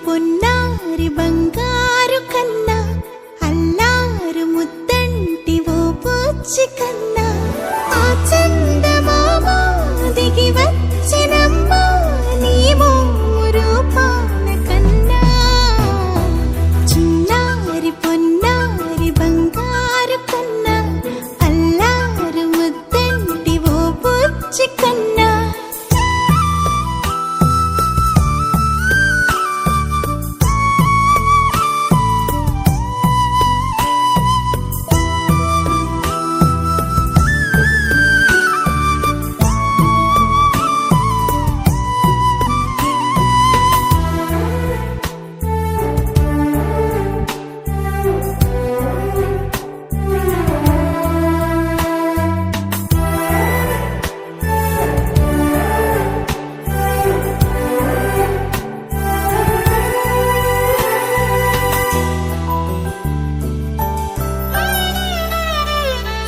పొన్నారి బంగారు కన్నా అల్లారు ముద్దంటి ఓ పూచి కన్నా ఆ చందమామ దిగి వచ్చినమ్మా నీ రూపాల కన్నా చిన్నారి పొన్నారి బంగారు కన్నా అల్లారు ముద్దంటి ఓ పూచి కన్నా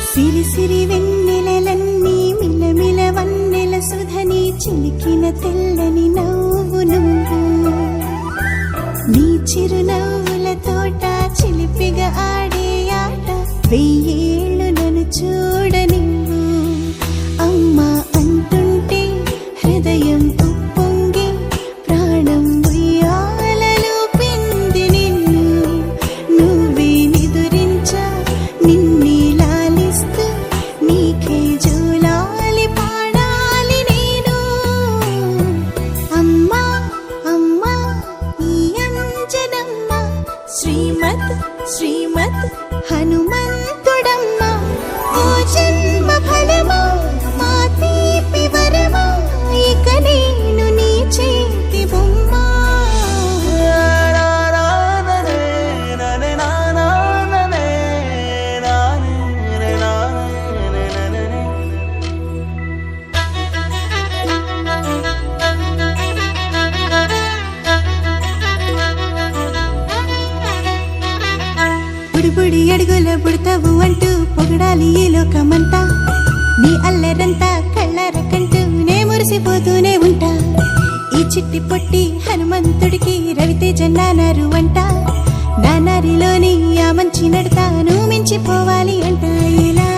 సిరి సిరి వెన్నెలలన్నీ మిలమిల వన్నెల సుధని చిలికిన తెల్లని నవ్వు నువ్వు నీ చిరునవ్వుల తోట చిలిపిగా ఆడే ఆట వెయ్యేళ్ళు నన్ను చూడనివ్వు అమ్మా అంటుంటే హృదయం ఉప్పొంగి ప్రాణం ఉయ్యాలలో పిండి నిన్ను నువ్వే నిదురించా నిన్నే నీకే జోలాలి పాడాలి నేను అమ్మా అమ్మా ఈ అంజనమ్మ శ్రీమత్ శ్రీమత్ హనుమంతుడమ్మ ఓ జన్మ ఫలమా మా తీపి వరమా ఇక నేను నీ చేతి బొమ్మ బుడి అడుగుల బుడతావు అంటూ పొగడాలి ఈ లోకమంతా నీ అల్లరంతా కళ్ళారకంటూ నే మురిసిపోతూనే ఉంటా ఈ చిట్టి పొట్టి హనుమంతుడికి రవితేజ నానారు అంట నానారిలోని ఆ మంచి నడతాను మించిపోవాలి అంట ఇలా